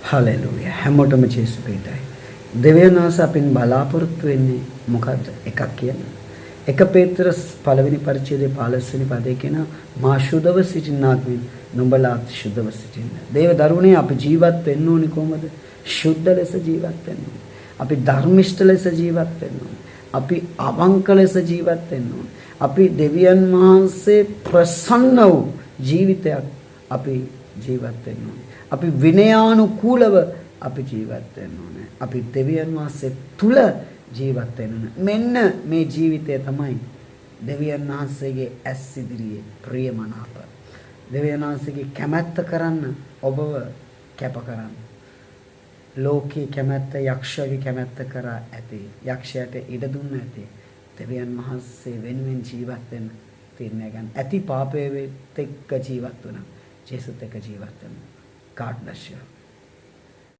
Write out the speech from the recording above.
Hallelujah. හැමෝටම ජේසුස් පිටයි. දෙවියන් වහන්සේ අපින් බලාපොරොත්තු වෙන්නේ මොකද්ද? එකක් කියන්නේ. 1 පේත්‍රස් පළවෙනි පරිච්ඡේදයේ 15 වෙනි පදයේ කියන මා ශුද්ධව සිටින්නාක් මෙන් නුඹලාත් ශුද්ධව සිටින්න. දේව දරුවනේ අපි ජීවත් වෙන්න ඕනි කොහමද? ශුද්ධ ලෙස ජීවත් වෙන්න ඕනි. අපි ධර්මිෂ්ඨ ලෙස ජීවත් වෙන්න ඕනි. අපි අවංක ලෙස ජීවත් වෙන්න ඕනි. අපි දෙවියන් වහන්සේ ප්‍රසන්න වූ ජීවිතයක් අපි ජීවත් වෙන්න ඕනි. අපි විනයානුකූලව අපි ජීවත් වෙන්න ඕනේ. අපි දෙවියන් වහන්සේ තුල ජීවත් වෙන්න. මෙන්න මේ ජීවිතය තමයි දෙවියන් වහන්සේගේ ඇස් ඉදිරියේ ප්‍රියමනාප. දෙවියන් වහන්සේගේ කැමැත්ත කරන්න ඔබව කැප කරන්න. ලෝකේ කැමැත්ත යක්ෂයාගේ කැමැත්ත කරා ඇති. යක්ෂයාට ඉඩ දුන්න ඇති. දෙවියන් වහන්සේ වෙනුවෙන් ජීවත් වෙන්න තීරණය ගන්න. ඇති පාපයේ එක්ක ජීවත් වුණා. ජේසුත් එක්ක ජීවත් වෙන්න. God bless you.